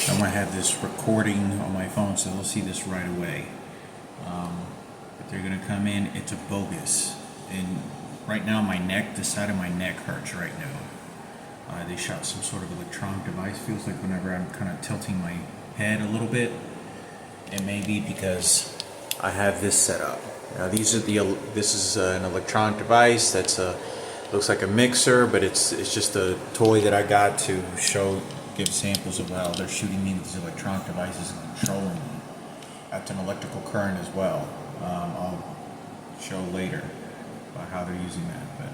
I'm gonna have this recording on my phone, so they'll see this right away. But they're gonna come in. It's a bogus, and right now my neck, the side of my neck hurts right now. They shot some sort of electronic device. Feels like whenever I'm kind of tilting my head a little bit, it may be because I have this set up. Now this is an electronic device that's looks like a mixer, but it's just a toy that I got to give samples of how they're shooting me with these electronic devices and controlling me. That's an electrical current as well. I'll show later about how they're using that, but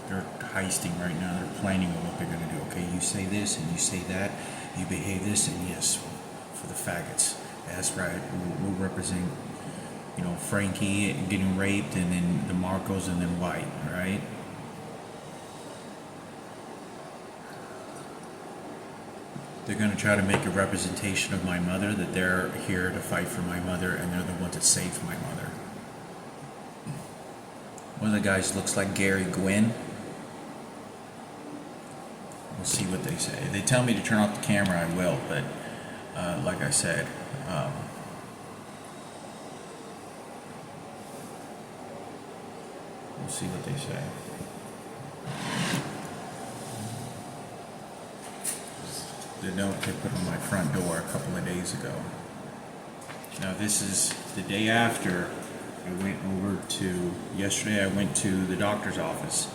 they're heisting right now. They're planning on what they're going to do. Okay, you say this and you say that. You behave this, and yes, for the faggots. That's right. We'll represent, Frankie getting raped, and then the Marcos, and then White. All right. They're going to try to make a representation of my mother, that they're here to fight for my mother, and they're the ones that saved my mother. One of the guys looks like Gary Gwynn. We'll see what they say. If they tell me to turn off the camera, I will, but like I said, we'll see what they say. The note they put on my front door a couple of days ago. Now this is the day after yesterday I went to the doctor's office.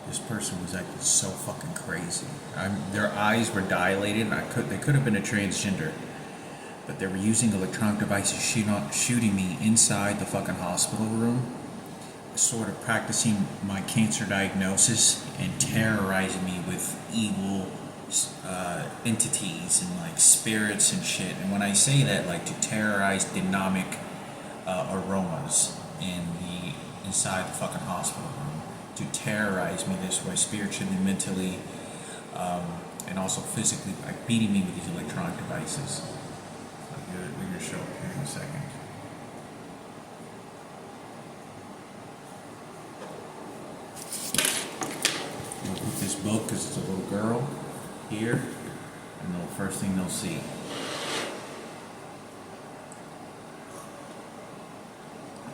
This person was acting so fucking crazy. Their eyes were dilated, and they could have been a transgender, but they were using electronic devices shooting me inside the fucking hospital room, sort of practicing my cancer diagnosis and terrorizing me with evil entities and like spirits and shit. And when I say that, like, to terrorize dynamic aromas inside the fucking hospital room, to terrorize me this way, spiritually, mentally, and also physically, by beating me with these electronic devices. We're gonna show it here in a second. I'm gonna put this book, because it's a little girl, here, and the first thing they'll see.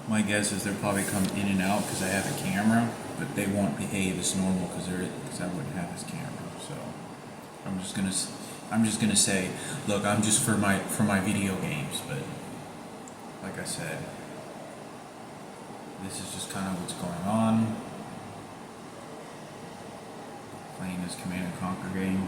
My guess is they'll probably come in and out because I have a camera, but they won't behave as normal because I wouldn't have this camera. So I'm just gonna say, look, I'm just for my video games, but like I said, this is just kind of what's going on. Playing this Command and Conquer game.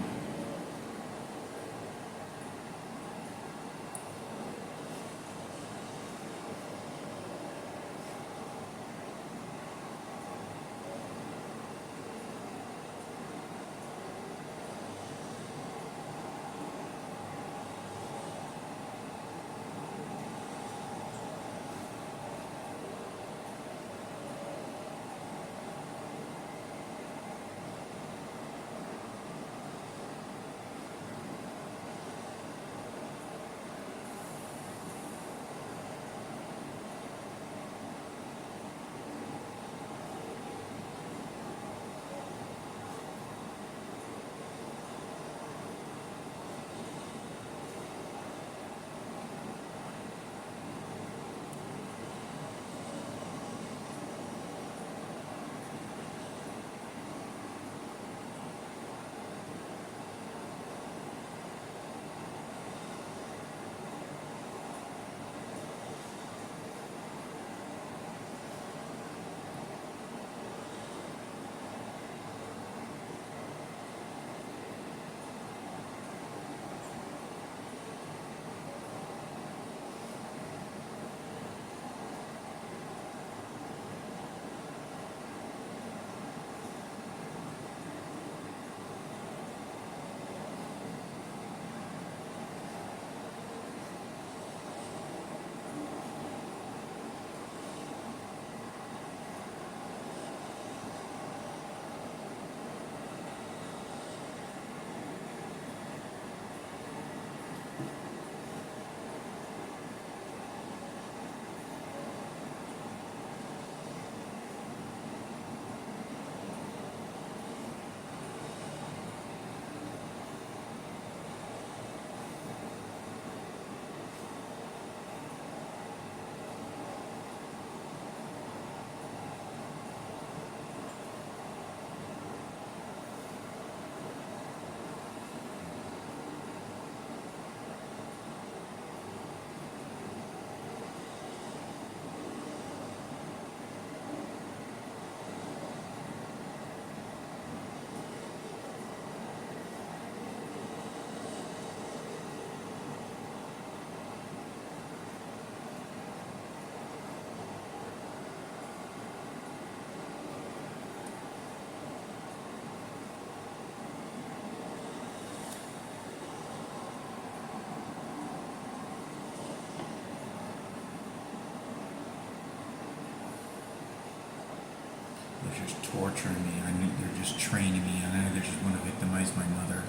torturing me. I know they're just training me. I know they just want to victimize my mother.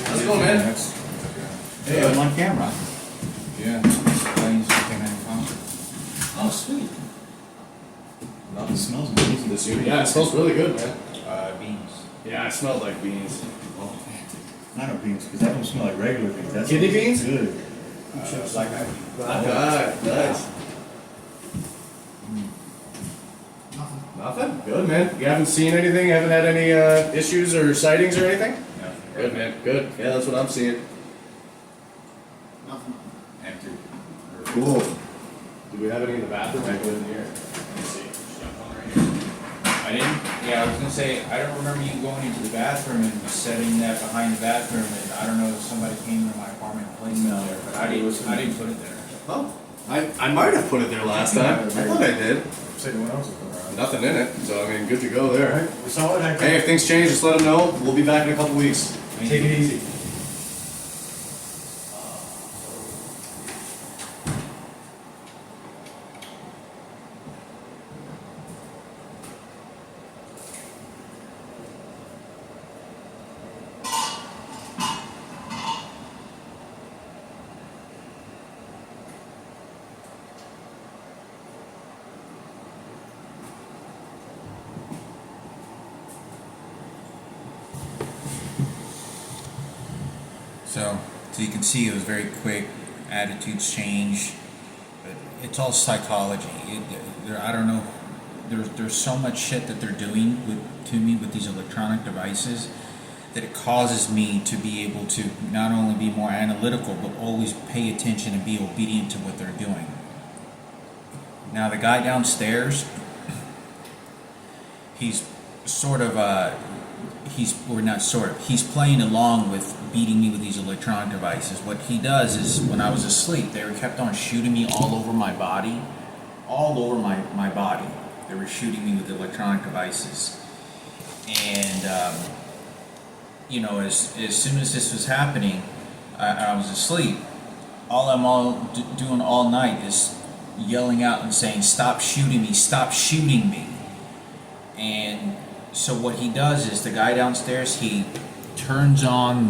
How's it going, man? Hey, I'm on camera. Yeah. Oh, sweet. Nothing smells amazing. this unit. Yeah, it smells really good, man. Beans. Yeah, it smells like beans. I know beans, because that don't smell like regular beans. That's Kidney beans? Good. Black eyed beans. God, nice. Nothing? Good, man. You haven't seen anything? Haven't had any issues or sightings or anything? No. Good, man. Good. Yeah, that's what I'm seeing. Nothing. Empty. Cool. Do we have any in the bathroom? I go in here. Let me see. I didn't. Yeah, I was gonna say I don't remember you going into the bathroom and setting that behind the bathroom, and I don't know if somebody came to my apartment and placed it there, but I didn't put it there. Oh, I might have put it there last time. I thought I did. Anyone else is going around. Nothing in it, so I mean, good to go there. Alright, we saw it. Hey, if things change, just let them know. We'll be back in a couple weeks. Take it easy. So you can see it was very quick. Attitudes change. But it's all psychology. I don't know. There's so much shit that they're doing to me with these electronic devices that it causes me to be able to not only be more analytical, but always pay attention and be obedient to what they're doing. Now the guy downstairs, he's sort of he's playing along with beating me with these electronic devices. What he does is, when I was asleep, they kept on shooting me all over my body. They were shooting me with electronic devices. And as soon as this was happening, I was asleep. All I'm doing all night is yelling out and saying, "Stop shooting me, stop shooting me." And so what he does is, the guy downstairs, he turns on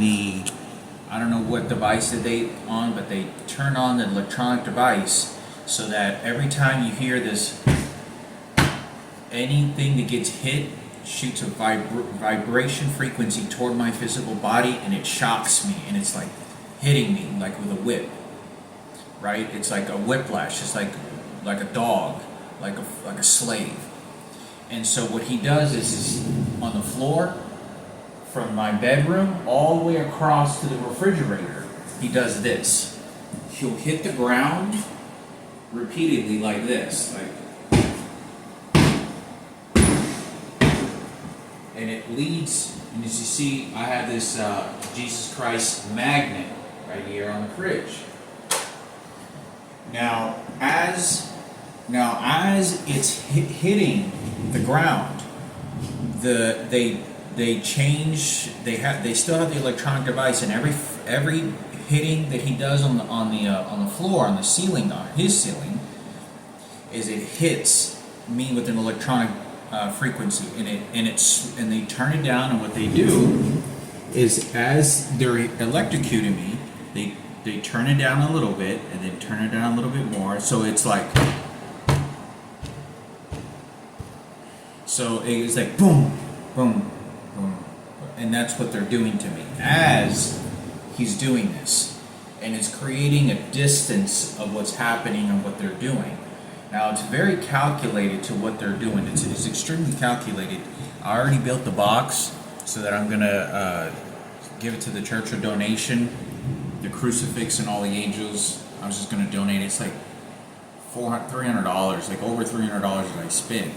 I don't know what device that they on, but they turn on the electronic device so that every time you hear this, anything that gets hit shoots a vibration frequency toward my physical body, and it shocks me, and it's like hitting me like with a whip, right? It's like a whiplash. It's like a dog, like a slave. And so what he does is on the floor, from my bedroom all the way across to the refrigerator, he does this. He'll hit the ground repeatedly like this, and it leads. And as you see, I have this Jesus Christ magnet right here on the fridge. Now, as it's hitting the ground, they still have the electronic device, and every hitting that he does on the floor, on the ceiling, on his ceiling, is it hits me with an electronic frequency, and they turn it down, and what they do is, as they're electrocuting me, they turn it down a little bit, and then turn it down a little bit more, so it's like, boom, boom, boom, and that's what they're doing to me as he's doing this, and it's creating a distance of what's happening and what they're doing. Now, it's very calculated to what they're doing. It's extremely calculated. I already built the box so that I'm gonna give it to the church for donation. The crucifix and all the angels, I was just gonna donate. It's like $300, like over $300 that I spent.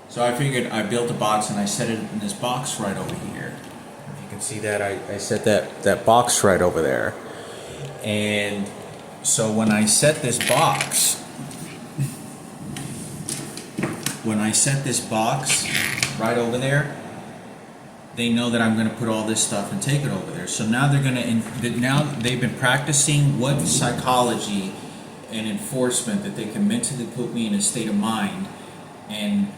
So I figured I built a box and I set it in this box right over here. If you can see that, I set that box right over there. And so when I set this box, right over there, they know that I'm going to put all this stuff and take it over there. So now now they've been practicing what psychology and enforcement that they can mentally put me in a state of mind and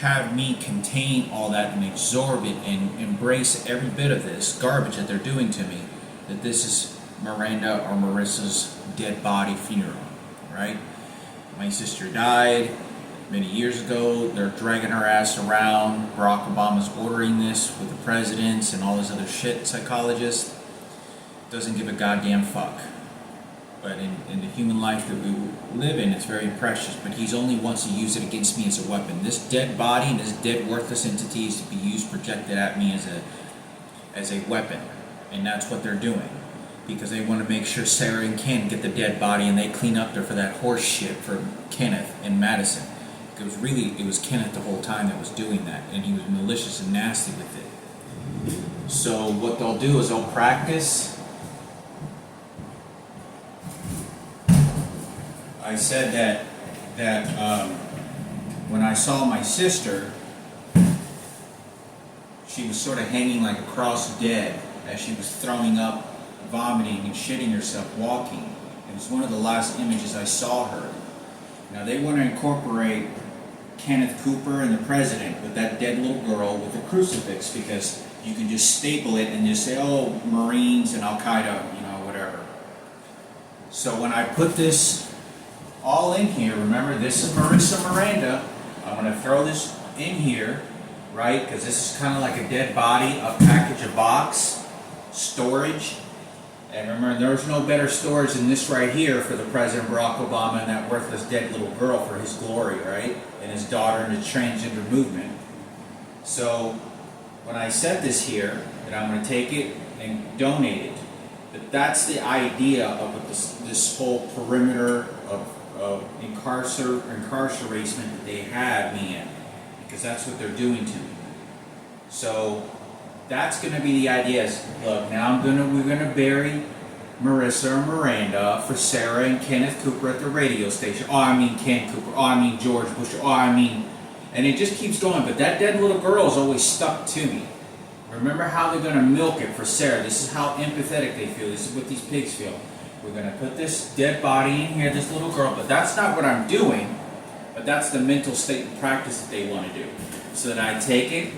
have me contain all that and absorb it and embrace every bit of this garbage that they're doing to me, that this is Miranda or Marissa's dead body funeral, right? My sister died many years ago. They're dragging her ass around. Barack Obama's ordering this with the presidents and all this other shit. Psychologist doesn't give a goddamn fuck. But in the human life that we live in, it's very precious. But he only wants to use it against me as a weapon. This dead body and this dead worthless entity is to be used, projected at me as a weapon. And that's what they're doing. Because they want to make sure Sarah and Ken get the dead body, and they clean up there for that horse shit for Kenneth and Madison. It was Kenneth the whole time that was doing that, and he was malicious and nasty with it. So what they'll do is they'll practice. I said that when I saw my sister, she was sort of hanging like a cross dead as she was throwing up, vomiting and shitting herself, walking. It was one of the last images I saw her. Now they want to incorporate Kenneth Cooper and the president with that dead little girl with the crucifix, because you can just staple it and just say, oh, Marines and Al-Qaeda, whatever. So when I put this all in here, remember, this is Marissa Miranda. I'm going to throw this in here, right? Because this is kind of like a dead body, a package, a box, storage. And remember, there's no better storage than this right here for the President Barack Obama and that worthless dead little girl for his glory, right? And his daughter and the transgender movement. So when I set this here, that I'm going to take it and donate it. But that's the idea of what this whole perimeter of incarceration that they have me in. Because that's what they're doing to me. So that's going to be the idea. Look, now we're gonna bury Marissa or Miranda for Sarah and Kenneth Cooper at the radio station. Oh, I mean Ken Cooper. Oh, I mean George Bush. Oh, I mean, and it just keeps going. But that dead little girl is always stuck to me. Remember how they're gonna milk it for Sarah. This is how empathetic they feel. This is what these pigs feel. We're gonna put this dead body in here, this little girl. But that's not what I'm doing. But that's the mental state and practice that they want to do. So that I take it.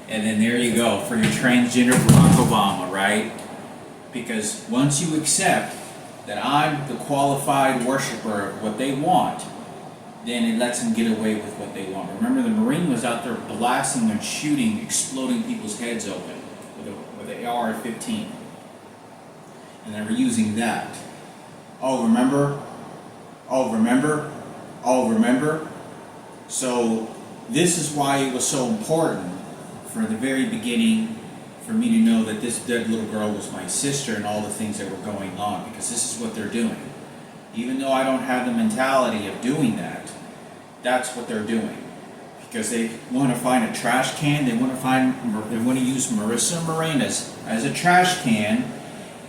And then there you go, for your transgender Barack Obama, right? Because once you accept that I'm the qualified worshiper of what they want, then it lets them get away with what they want. Remember, the Marine was out there blasting and shooting, exploding people's heads open with an AR-15. And they were using that. Oh, remember? Oh, remember? Oh, remember? So this is why it was so important from the very beginning for me to know that this dead little girl was my sister and all the things that were going on, because this is what they're doing. Even though I don't have the mentality of doing that, that's what they're doing. Because they want to find a trash can, they want to use Marissa Miranda as a trash can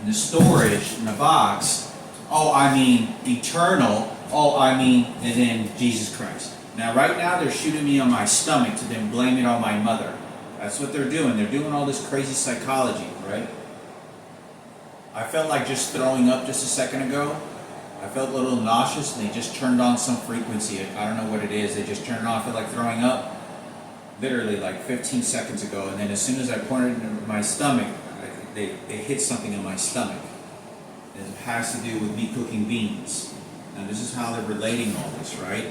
in the storage in the box. Oh, I mean eternal. Oh, I mean, and then Jesus Christ. Now right now they're shooting me on my stomach to then blame it on my mother. That's what they're doing. They're doing all this crazy psychology, right? I felt like just throwing up just a second ago. I felt a little nauseous, and they just turned on some frequency. I don't know what it is. They just turned it on. I felt like throwing up literally like 15 seconds ago. And then as soon as I pointed it into my stomach, they hit something in my stomach. It has to do with me cooking beans. Now this is how they're relating all this, right?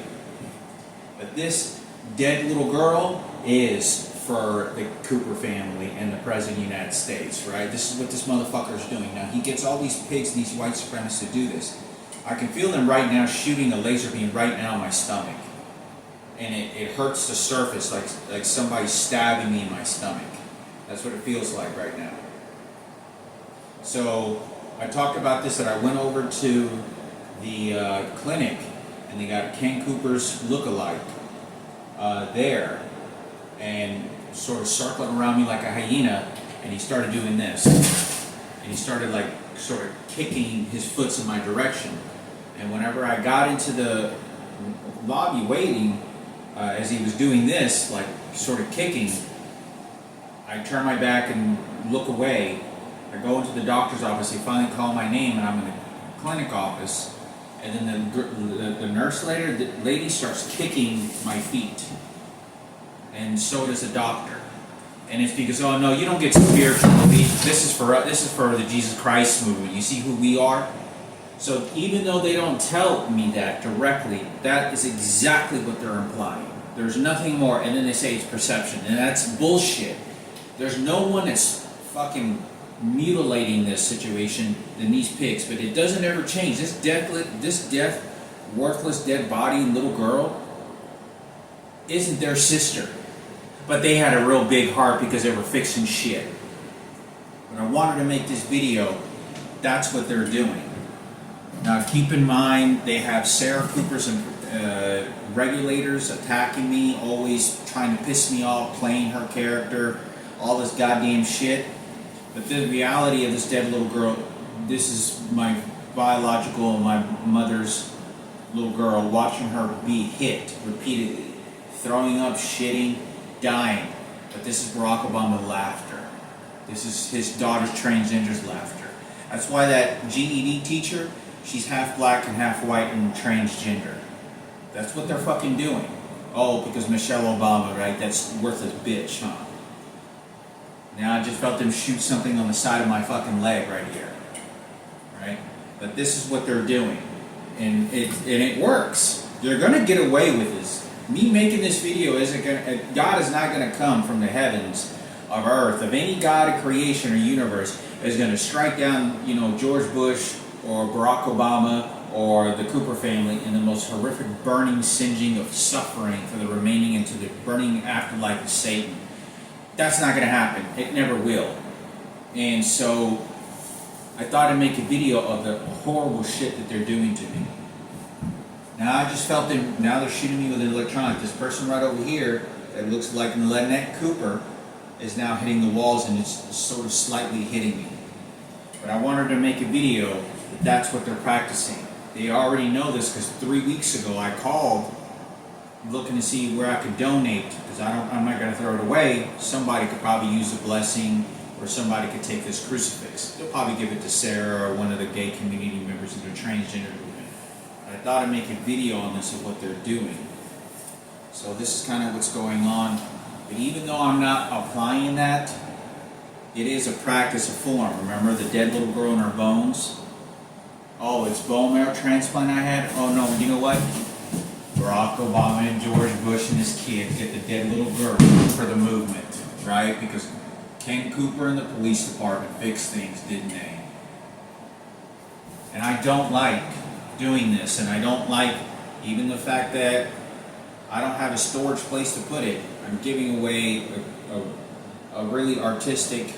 But this dead little girl is for the Cooper family and the President of the United States, right? This is what this motherfucker is doing. Now he gets all these pigs and these white supremacists to do this. I can feel them right now shooting a laser beam right now in my stomach. And it hurts the surface like somebody's stabbing me in my stomach. That's what it feels like right now. So I talked about this, that I went over to the clinic and they got Ken Cooper's look-alike there, and sort of circling around me like a hyena, and he started doing this. And he started like sort of kicking his foots in my direction. And whenever I got into the lobby waiting, as he was doing this, like sort of kicking, I turn my back and look away. I go into the doctor's office, they finally call my name, and I'm in the clinic office, and then the nurse lady starts kicking my feet. And so does the doctor. And it's because, oh no, you don't get spiritual belief. This is for the Jesus Christ movement. You see who we are? So even though they don't tell me that directly, that is exactly what they're implying. There's nothing more. And then they say it's perception, and that's bullshit. There's no one that's fucking mutilating this situation than these pigs, but it doesn't ever change. This worthless dead body and little girl isn't their sister. But they had a real big heart because they were fixing shit. When I wanted to make this video, that's what they're doing. Now keep in mind, they have Sarah Cooper's and regulators attacking me, always trying to piss me off, playing her character, all this goddamn shit. But the reality of this dead little girl, this is my biological, my mother's little girl, watching her be hit repeatedly, throwing up, shitting, dying. But this is Barack Obama's laughter. This is his daughter's transgender's laughter. That's why that GED teacher, she's half black and half white and transgender. That's what they're fucking doing. Oh, because Michelle Obama, right? That's worthless bitch, huh? Now I just felt them shoot something on the side of my fucking leg right here. Right? But this is what they're doing. And it works. They're gonna get away with this. Me making this video isn't gonna, God is not gonna come from the heavens of earth, of any God of creation or universe, is gonna strike down, George Bush or Barack Obama or the Cooper family in the most horrific burning, singeing of suffering for the remaining into the burning afterlife of Satan. That's not gonna happen. It never will. And so I thought I'd make a video of the horrible shit that they're doing to me. Now I just felt them, now they're shooting me with an electronic. This person right over here that looks like Lynette Cooper is now hitting the walls, and it's sort of slightly hitting me. But I wanted to make a video that that's what they're practicing. They already know this because 3 weeks ago I called looking to see where I could donate, because I'm not going to throw it away. Somebody could probably use a blessing, or somebody could take this crucifix. They'll probably give it to Sarah or one of the gay community members of the transgender movement. I thought I'd make a video on this of what they're doing. So this is kind of what's going on. But even though I'm not applying that, it is a practice, a form. Remember the dead little girl in her bones? Oh, it's bone marrow transplant I had? Oh no, you know what? Barack Obama and George Bush and his kid get the dead little girl for the movement, right? Because Ken Cooper and the police department fixed things, didn't they? And I don't like doing this, and I don't like even the fact that I don't have a storage place to put it. I'm giving away a really artistic,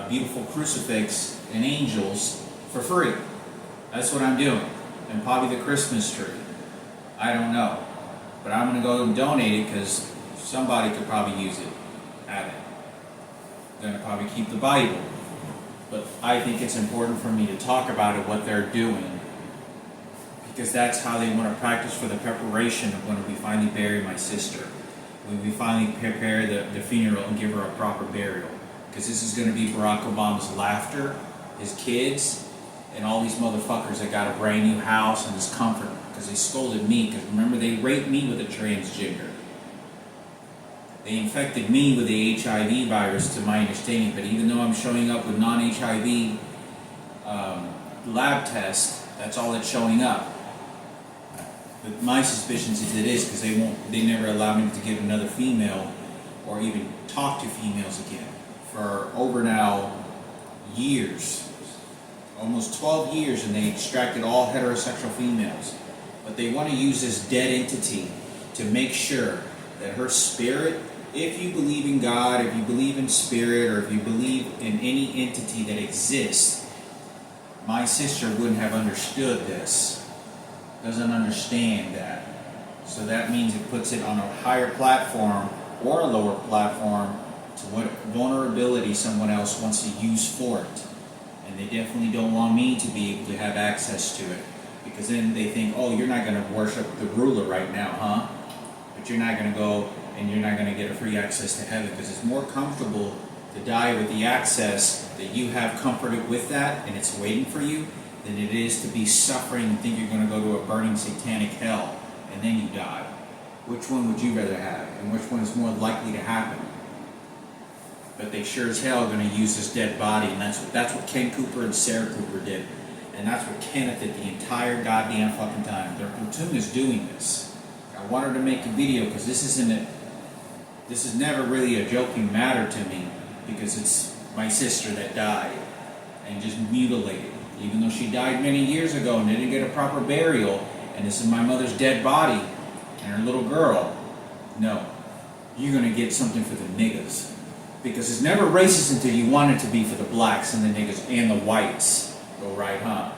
beautiful crucifix and angels for free. That's what I'm doing. And probably the Christmas tree. I don't know. But I'm going to go and donate it because somebody could probably use it. Have it. Going to probably keep the Bible. But I think it's important for me to talk about it, what they're doing, because that's how they want to practice for the preparation of when we finally bury my sister, when we finally prepare the funeral and give her a proper burial. because this is going to be Barack Obama's laughter, his kids, and all these motherfuckers that got a brand new house and his comfort, because they scolded me, because remember, they raped me with a transgender. They infected me with the HIV virus, to my understanding, but even though I'm showing up with non-HIV lab tests, that's all that's showing up. But my suspicions is it is, because they never allow me to get another female or even talk to females again for over now years, almost 12 years, and they extracted all heterosexual females. But they want to use this dead entity to make sure that her spirit, if you believe in God, if you believe in spirit, or if you believe in any entity that exists, my sister wouldn't have understood this, doesn't understand that. So that means it puts it on a higher platform or a lower platform to what vulnerability someone else wants to use for it. And they definitely don't want me to be able to have access to it, because then they think, oh, you're not going to worship the ruler right now, huh? But you're not going to go and you're not going to get a free access to heaven, because it's more comfortable to die with the access that you have comforted with that and it's waiting for you, than it is to be suffering and think you're going to go to a burning satanic hell and then you die. Which one would you rather have, and which one is more likely to happen? But they sure as hell are going to use this dead body, and that's what Ken Cooper and Sarah Cooper did, and that's what Kenneth did the entire goddamn fucking time. Their platoon is doing this. I wanted to make a video because this is never really a joking matter to me, because it's my sister that died and just mutilated, even though she died many years ago and didn't get a proper burial, and this is my mother's dead body and her little girl. No, you're going to get something for the niggas, because it's never racist until you want it to be for the blacks and the niggas and the whites. Go right, huh?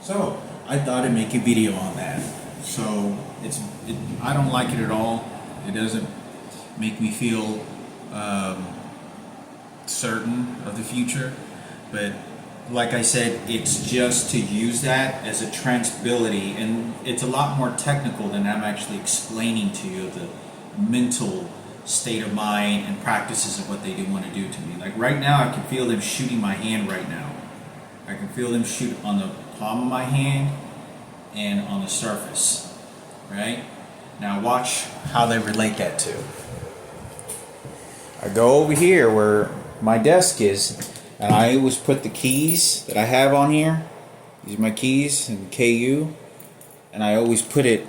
So I thought I'd make a video on that. So I don't like it at all. It doesn't make me feel certain of the future. But like I said, it's just to use that as a transability, and it's a lot more technical than I'm actually explaining to you, the mental state of mind and practices of what they do want to do to me. Like right now, I can feel them shooting my hand right now. I can feel them shoot on the palm of my hand and on the surface, right? Now watch how they relate that to. I go over here where my desk is, and I always put the keys that I have on here. These are my keys and KU, and I always put it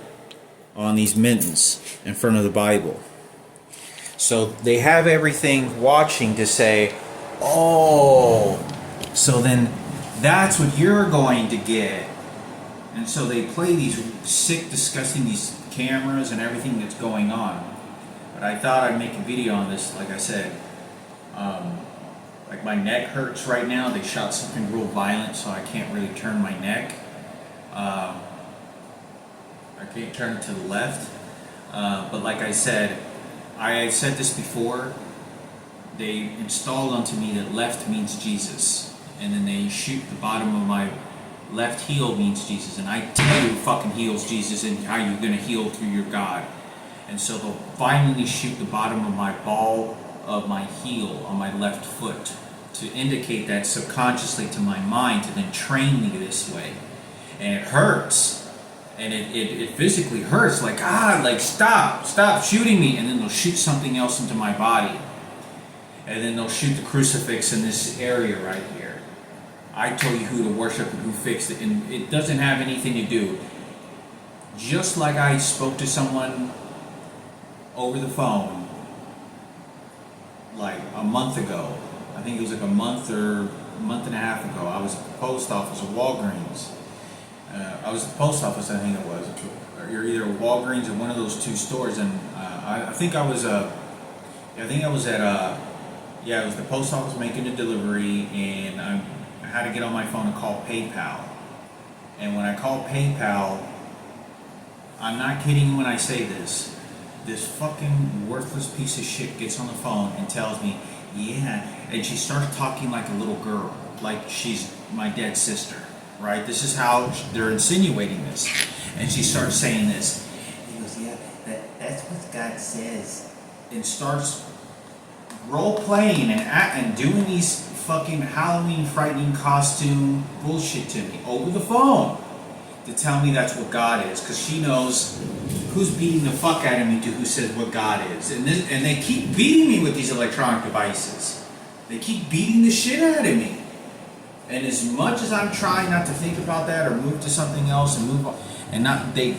on these mittens in front of the Bible. So they have everything watching to say, oh, so then that's what you're going to get. And so they play these sick, disgusting, these cameras and everything that's going on. But I thought I'd make a video on this, like I said. Like my neck hurts right now. They shot something real violent, so I can't really turn my neck. I can't turn it to the left. But like I said this before, they installed onto me that left means Jesus. And then they shoot the bottom of my left heel means Jesus. And I tell you, fucking heals Jesus and how you're going to heal through your God. And so they'll finally shoot the bottom of my ball of my heel on my left foot to indicate that subconsciously to my mind, to then train me this way. And it hurts. And it physically hurts, like stop shooting me. And then they'll shoot something else into my body. And then they'll shoot the crucifix in this area right here. I told you who to worship and who fixed it, and it doesn't have anything to do. Just like I spoke to someone over the phone like a month ago. I think it was like a month or a month and a half ago. I was at the post office at Walgreens. I was at the post office, I think it was. You're either Walgreens or one of those two stores, and I think I was at it was the post office making a delivery, and I had to get on my phone and call PayPal. And when I called PayPal, I'm not kidding when I say this fucking worthless piece of shit gets on the phone and tells me, yeah, and she starts talking like a little girl, like she's my dead sister, right? This is how they're insinuating this. And she starts saying this, that says, and starts role playing and doing these fucking Halloween frightening costume bullshit to me over the phone to tell me that's what God is, because she knows who's beating the fuck out of me to who says what God is. And they keep beating me with these electronic devices. They keep beating the shit out of me. And as much as I'm trying not to think about that or move to something else and move on, and not, they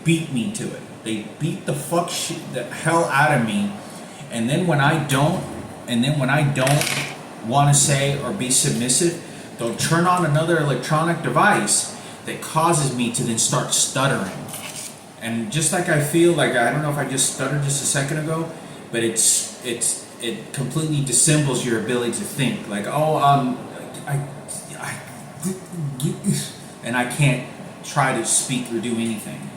beat me to it. They beat the hell out of me. And then when I don't want to say or be submissive, they'll turn on another electronic device that causes me to then start stuttering. And just like I feel like, I don't know if I just stuttered just a second ago, but it completely dissembles your ability to think. Like, and I can't try to speak or do anything.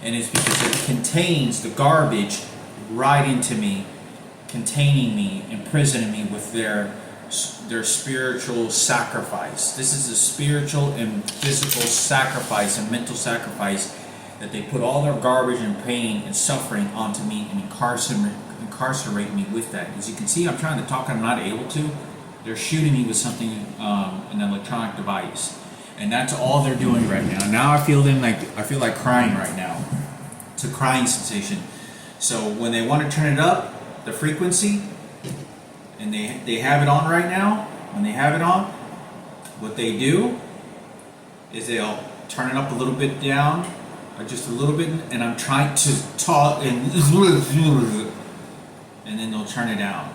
And it's because it contains the garbage right into me, containing me, imprisoning me with their spiritual sacrifice. This is a spiritual and physical sacrifice and mental sacrifice that they put all their garbage and pain and suffering onto me and incarcerate me with that. As you can see, I'm trying to talk, I'm not able to. They're shooting me with something, an electronic device. And that's all they're doing right now. Now I feel like crying right now. It's a crying sensation. So when they want to turn it up, the frequency, and they have it on right now, when they have it on, what they do is they'll turn it up a little bit down, or just a little bit, and I'm trying to talk, and then they'll turn it down,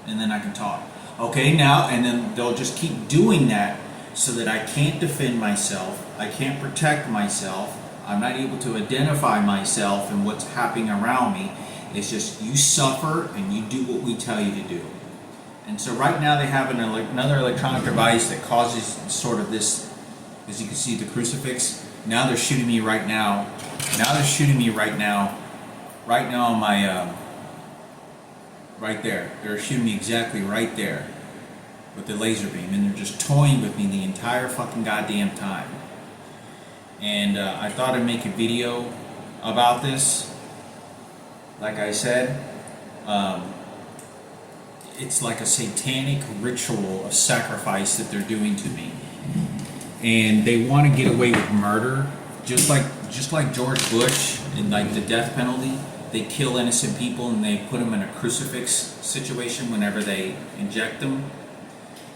and then I can talk. Okay, now, and then they'll just keep doing that so that I can't defend myself, I can't protect myself, I'm not able to identify myself and what's happening around me. It's just you suffer and you do what we tell you to do. And so right now they have another electronic device that causes sort of this, as you can see, the crucifix. Now they're shooting me right now. Right now on my, right there. They're shooting me exactly right there with the laser beam, and they're just toying with me the entire fucking goddamn time. And I thought I'd make a video about this. Like I said, it's like a satanic ritual of sacrifice that they're doing to me. And they want to get away with murder, just like George Bush and like the death penalty. They kill innocent people and they put them in a crucifix situation whenever they inject them.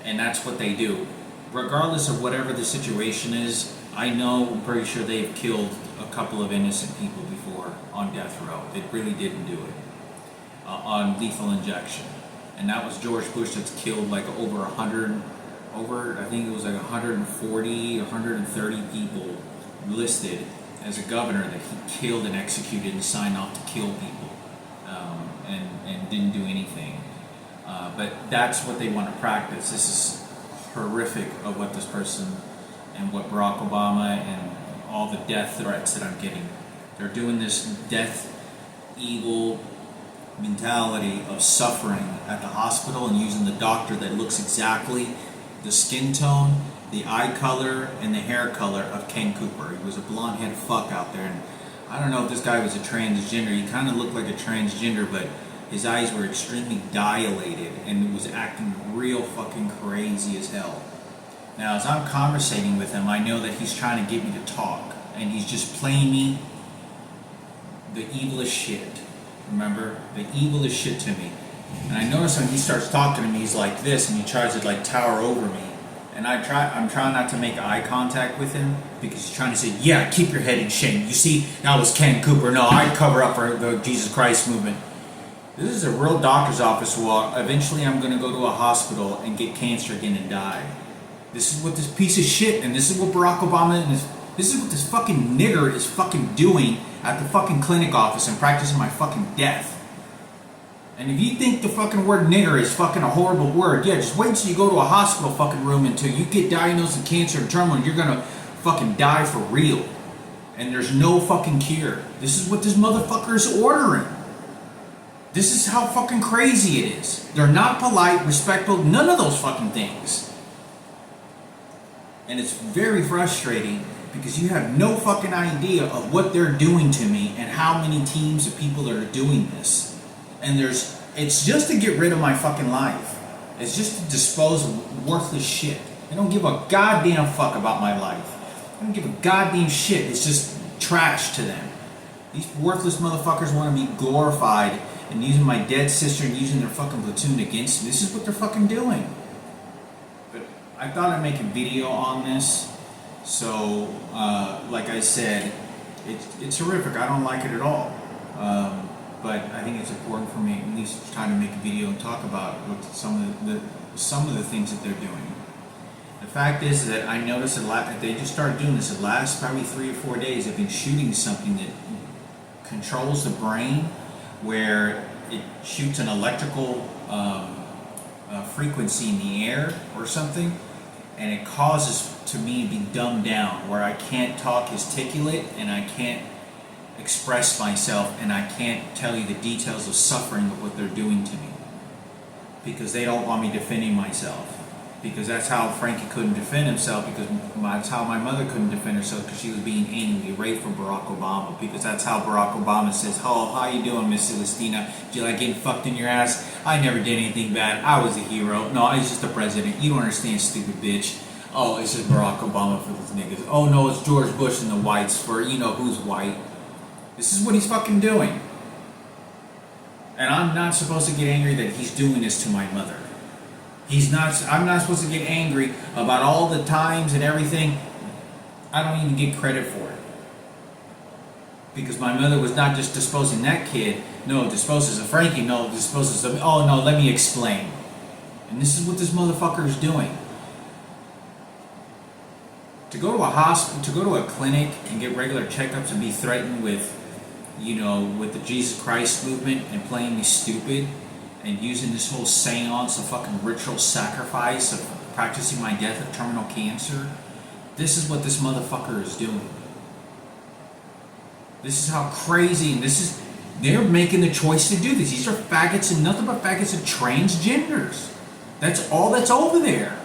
And that's what they do. Regardless of whatever the situation is, I'm pretty sure they've killed a couple of innocent people before on death row. They really didn't do it on lethal injection. And that was George Bush that's killed like I think it was like 140, 130 people listed as a governor that he killed and executed and signed off to kill people, and didn't do anything. But that's what they want to practice. This is horrific of what this person and what Barack Obama and all the death threats that I'm getting. They're doing this death evil mentality of suffering at the hospital and using the doctor that looks exactly the skin tone, the eye color, and the hair color of Ken Cooper. He was a blonde-headed fuck out there, and I don't know if this guy was a transgender. He kind of looked like a transgender, but his eyes were extremely dilated and was acting real fucking crazy as hell. Now, as I'm conversating with him, I know that he's trying to get me to talk, and he's just playing me the evilest shit. Remember? The evilest shit to me. And I notice when he starts talking to me, he's like this, and he tries to like tower over me. And I'm trying not to make eye contact with him, because he's trying to say, yeah, keep your head in shame. You see, that was Ken Cooper. No, I cover up for the Jesus Christ movement. This is a real doctor's office where eventually I'm going to go to a hospital and get cancer again and die. This is what this piece of shit, and this is what Barack Obama and this is what this fucking nigger is fucking doing at the fucking clinic office and practicing my fucking death. And if you think the fucking word nigger is fucking a horrible word, yeah, just wait until you go to a hospital fucking room until you get diagnosed with cancer and terminal and you're gonna fucking die for real. And there's no fucking cure. This is what this motherfucker is ordering. This is how fucking crazy it is. They're not polite, respectful, none of those fucking things. And it's very frustrating because you have no fucking idea of what they're doing to me and how many teams of people that are doing this. And it's just to get rid of my fucking life. It's just to dispose of worthless shit. They don't give a goddamn fuck about my life. They don't give a goddamn shit. It's just trash to them. These worthless motherfuckers want to be glorified and using my dead sister and using their fucking platoon against me. This is what they're fucking doing. But I thought I'd make a video on this. So, like I said, it's horrific. I don't like it at all. But I think it's important for me at least try to make a video and talk about what some of the things that they're doing. The fact is that I noticed they just started doing this the last probably 3 or 4 days. They've been shooting something that controls the brain, where it shoots an electrical frequency in the air or something, and it causes to me to be dumbed down, where I can't talk articulate and I can't express myself and I can't tell you the details of suffering of what they're doing to me, because they don't want me defending myself. Because that's how Frankie couldn't defend himself, because that's how my mother couldn't defend herself, because she was being anally raped from Barack Obama. Because that's how Barack Obama says, "Oh, how you doing, Miss Celestina? Do you like getting fucked in your ass? I never did anything bad. I was a hero. No, I was just the president. You don't understand, stupid bitch. Oh, it's just Barack Obama for those niggas. Oh no, it's George Bush and the whites for you know who's white." This is what he's fucking doing. And I'm not supposed to get angry that he's doing this to my mother. I'm not supposed to get angry about all the times and everything. I don't even get credit for it. Because my mother was not just disposing that kid. No, disposes of Frankie. No, disposes of... Oh, no, let me explain. And this is what this motherfucker is doing. To go to a hospital, to go to a clinic and get regular checkups and be threatened with, with the Jesus Christ movement and playing me stupid, and using this whole seance of fucking ritual sacrifice of practicing my death of terminal cancer. This is what this motherfucker is doing. This is how crazy, and they're making the choice to do this. These are faggots and nothing but faggots and transgenders. That's all that's over there.